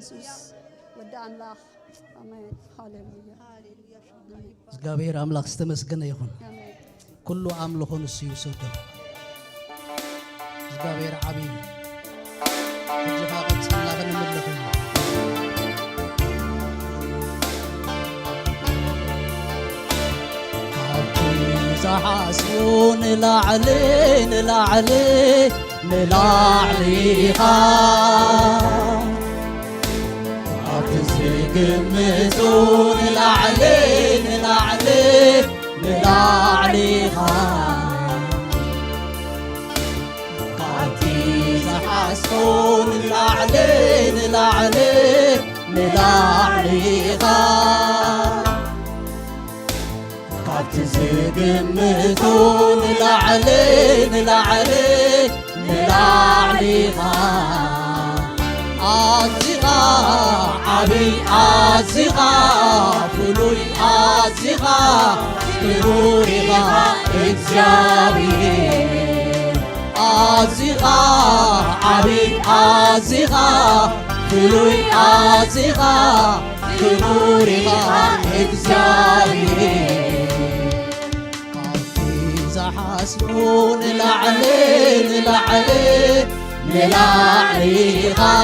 ኢየሱስ ወደ አምላክ አሜን ሃሌሉያ እግዚአብሔር አምላክ ዝተመስገነ ይሁን አሜን ኩሉ አምልኮ ንሱ ይውሰዶ እግዚአብሔር ዓብይ እጅግ አቀጽና ከነመለኩ زحاسون لعلين لعلين لعليها أبتزقمتون لعلين لعلين لعليها قاتي زحاسون لعلين لعلين لعليها تزقمتون لعلين لعلين لعليها عزيغا عبي عزيغا فلوي عزيغا كروريغا إكزابير عزيغا عبي عزيغا فلوي عزيغا كروريغا إكزابير حاسبون لعلين لعلين لعليها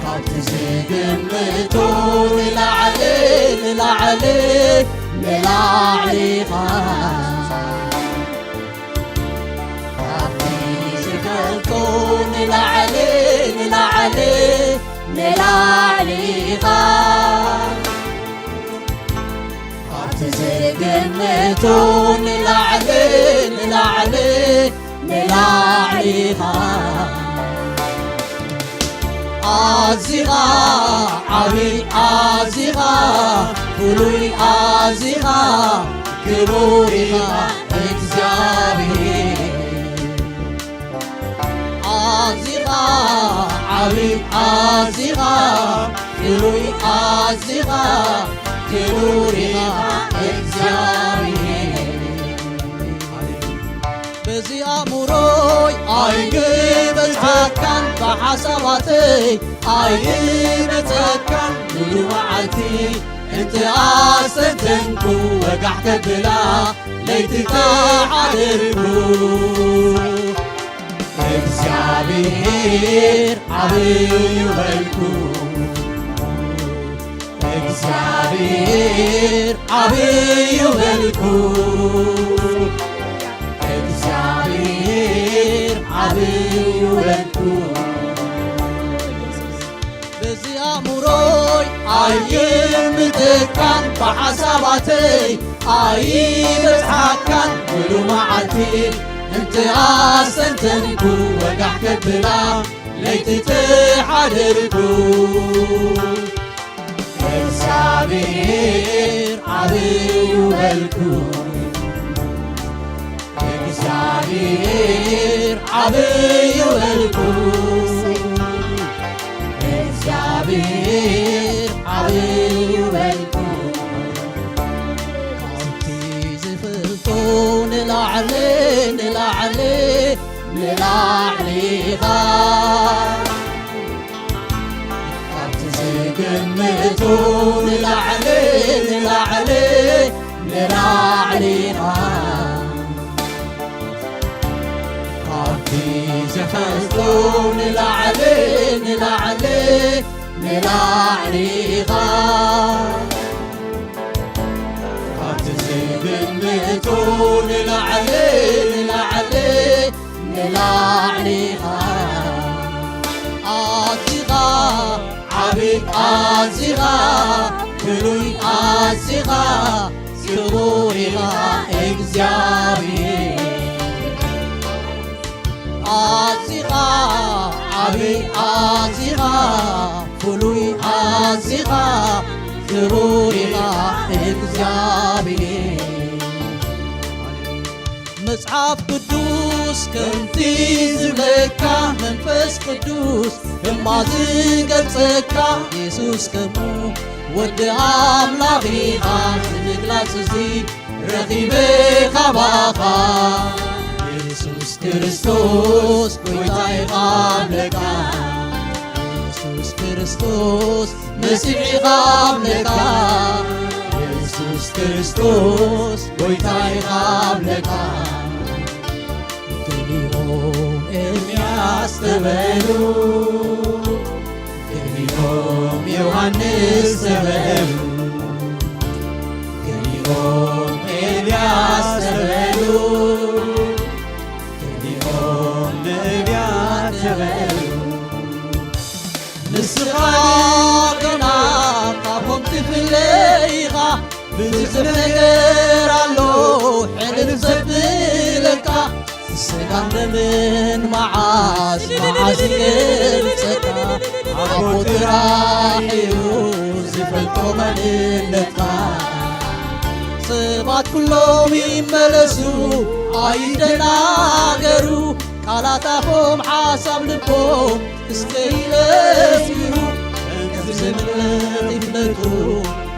قد تزقمتون لعلين لعلين لعليها قد تزقمتون لعلين لعلين لعليها تزقمتون لعلين لعلين لعليها عزيغا عبي عزيغا فلوي عزيغا كروريها إكزابير عزيغا عبي عزيغا فلوي عزيغا كروريها بزي أمروي أيجي بتحكم بحساباتي أيجي بتحكم بلوعتي انت عاصم تنكو وقعت بلا ليتك حاضركو እግዚአብሔር አብዩ መልኩ እግዚአብሔር አብዩ መልኩ እግዚአብሔር አብዩ መልኩ በዚህ አእምሮይ አይምትካን በሐሳባተይ አይምትሐካን ሙሉ መዓልቲ انت عاصنتنكو وقعك بلا ليتتحادركو እግዚአብሔር አብዩ መልኩ እግዚአብሔር አብዩ መልኩ እግዚአብሔር አብዩ መልኩ አንቺ ዝፍልቶን ላዕሌን ላዕሌ ላዕሌኻ قمتون لعلين لعلين لعليها قدي زحزتون لعلين لعلين لعليها قدي قمتون لعلين لعلين لعليها عبي عزيغا كلوي عزيغا كروريغا إكزابير عزيغا عبي عزيغا كلوي عزيغا كروريغا إكزابير مصحف قدوس كنتي زبلكا منفس قدوس اما زقبصكا يسوس كمو ود أملاخيخا زنقلاس زي رقيبي خباخا يسوس كريستوس قويتاي قابلكا ክርስቶስ መሲሕ ኻብለካ ኢየሱስ ክርስቶስ ጎይታ ኻብለካ ገሊኦም ኤርምያስ ተበሉ ገሊኦም ዮሐንስ ተበሉ ገሊኦም ኤልያስ ተበሉ ገሊኦም ነቢያት ተበሉ ንስኻ ገና ካብኦም ትፍለይኻ ብዙሕ ነገር ኣሎ ሕልል ዘብለካ ስጋን ደምን መዓዝ ይገልጸካ ኣቦ ጥራሕ እዩ ዝፈልጦ መንነትካ ሰባት ኩሎም ይመለሱ ኣይደናገሩ ቃላት ኣፎም ሓሳብ ልቦም እስከይለስዩ ከምዝምለት ይፍለጡ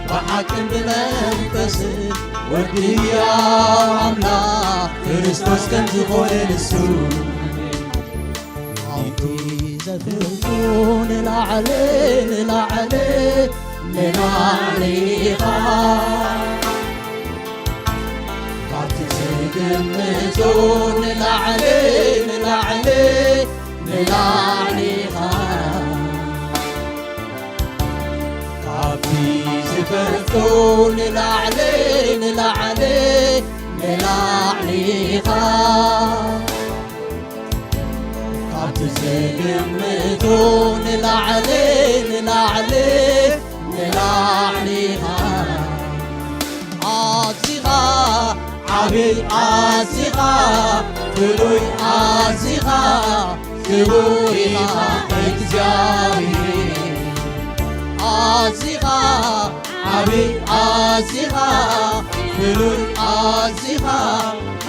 ብሓቅን ብመንፈስን ወዲ ሕያው ኣምላኽ ክርስቶስ ከም ዝኾነ ንሱ ኣብቲ ዘፈልጡ ንላዕለ ንላዕለ ንላዕለ ኢኻ ካብቲ ዝግምቶ ንላዕለ ንላዕለ ንላዕለ ኢኻ ካብቲ ዝፈልጦ ንላዕለ ንላዕለ ንላዕለ ኢኻ ካብቲ ዝግምቶ ንላዕለ ንላዕለ ንላዕለ ኢኻ ኣዚኻ ዓብይ ኣዚኻ ፍሉይ ኣዚኻ ክቡር ኢኻ እግዚአብሔር ኣዚኻ ዓብይ ኣዚኻ ፍሉይ ኣዚኻ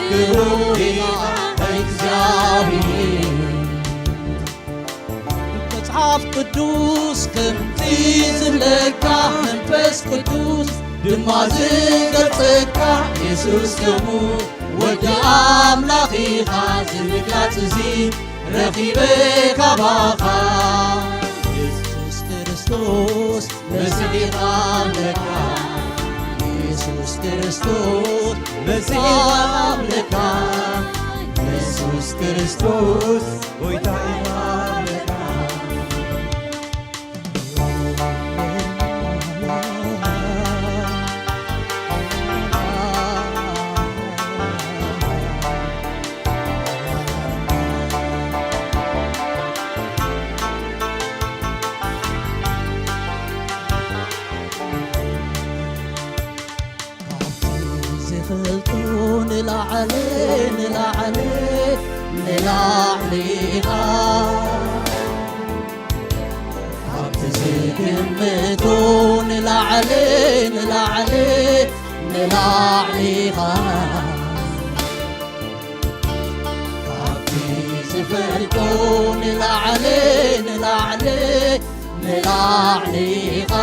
ክቡር ኢኻ እግዚአብሔር መጽሓፍ ቅዱስ ከምቲ ዝብለካ መንፈስ ቅዱስ ድማ ዝገልጸካ ኢየሱስ ደሙ ወዲ ኣምላኽ ኢኻ ዝምግላጽ እዙ ረኺበ ካባኻ ኢየሱስ ክርስቶስ መሲሕ ኻብለካ ኢየሱስ ክርስቶስ መሲሕ ኻብለካ ኢየሱስ ክርስቶስ ጎይታ ኻብለካ ንላዕለ ንላዕለ ንላዕለ ኢኻ ካብቲ ዝግምቶ ንላዕለ ንላዕለ ንላዕለ ኢኻ ካብቲ ዝፈልጦ ንላዕለ ንላዕለ ንላዕለ ኢኻ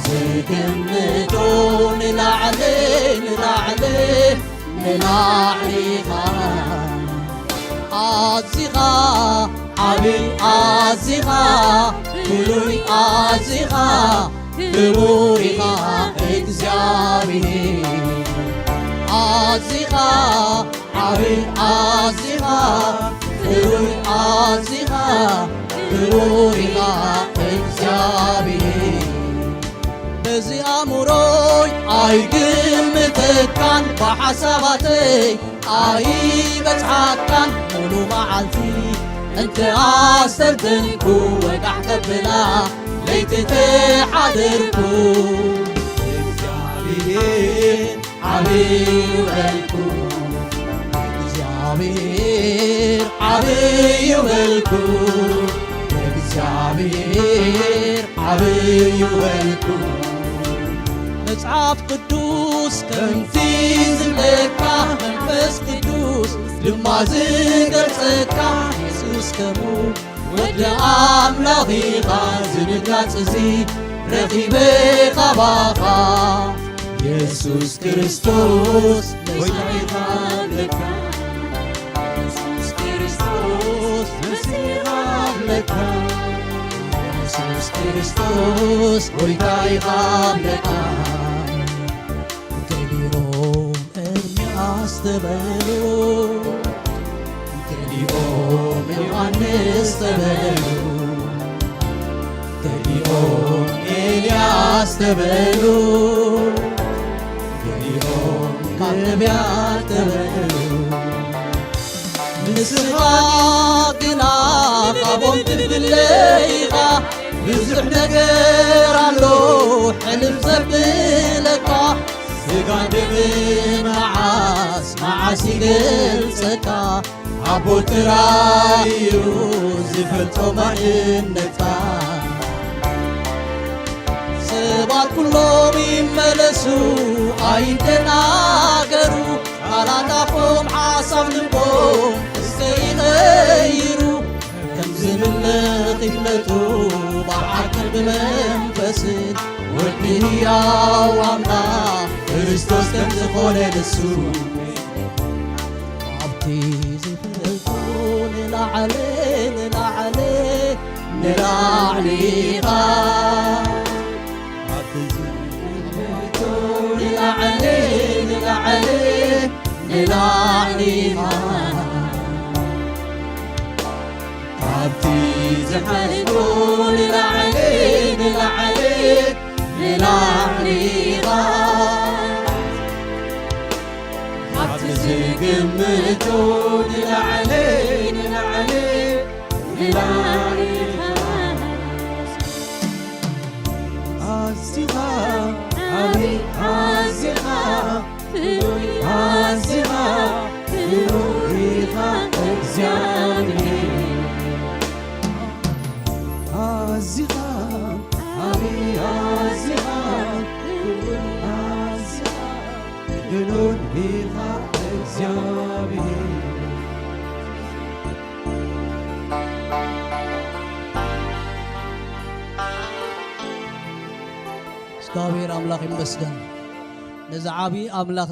ዝግምቶ ንላዕለ ንላዕለ ንላዕለ ኢኻ ኣዚኻ ዓብይ ኣዚኻ ፍሉይ ኣዚኻ ክቡር ኢኻ እግዚአብሔር ኣዚኻ ዓብይ ኣዚኻ ፍሉይ ኣዚኻ ክቡር ኢኻ እግዚአብሔር በዚ ኣእምሮይ ኣይግምተካን ብሓሳባተይ ኣይበፅሓካን ሙሉ መዓልቲ እንተ ኣስተርትንኩ ወጋሕ ከብላ ለይቲ ተሓድርኩ እግዚአብሔር ዓብይ በልኩ እግዚአብሔር ዓብይ በልኩ እግዚአብሔር ዓብይ በልኩ መጽሓፍ ቅዱስ ከምቲ ዝብለካ መንፈስ ቅዱስ ድማ ዝገልጸካ ኢየሱስ ከሙ ወዲ ኣምላኽ ኢኻ ዝምግላጽ እዙ ረኺበ ካባኻ ኢየሱስ ክርስቶስ ጎይታ ኻብለካ ኢየሱስ ክርስቶስ መሲሕ ክርስቶስ ጎይታ ይኻብለካ ገሊኦም ኤርምያስ ተበሉ ገሊኦም ዮሐንስ ተበሉ ገሊኦም ኤልያስ ተበሉ ገሊኦም ነቢያት ተበሉ ንስኻ ግና ካብኦም ትፍለይኻ ብዙሕ ነገር ኣሎ ሕልም ዘብለካ ስጋን ደምን መዓስ ይገልጸካ ኣቦ ጥራዩ ዝፈልጦ ማንነትካ ሰባት ኩሎም ይመለሱ ኣይንተናገሩ ቃላታፎም ሓሳብ ልቦም እስከይቐይሩ ከም ዝምልኽ ይፍለጡ ብዓቅል ብመንፈስን ወዲ ሕያው ኣምላኽ ክርስቶስ ከም ዝኾነ ንሱ ኣብቲ ዝፈልጡ ንላዕለ ንላዕለ ንላዕሊ ኢኻ ንላዕለ ንላዕለ ንላዕሊ ኢኻ ኣብቲ ዝሓልፉ ንላዕለ ንላዕለ ንላዕሊ ኢኻ ኣብቲ ዝግምቱ ንላዕለ ንላዕለ ንላዕሊ ኢኻ ኣዚኻ ዓብይ ኣዚኻ ፍሉይ ኣዚኻ ፍሉይ ኢኻ እግዚአብሔር ኣዚኻ ዓብይ ኣዚኻ ፍሉይ ኣዚኻ ፍሉይ ኢኻ እግዚአብሔር እግዚአብሔር አምላክ ይመስገን ነዚ ዓብይ አምላክ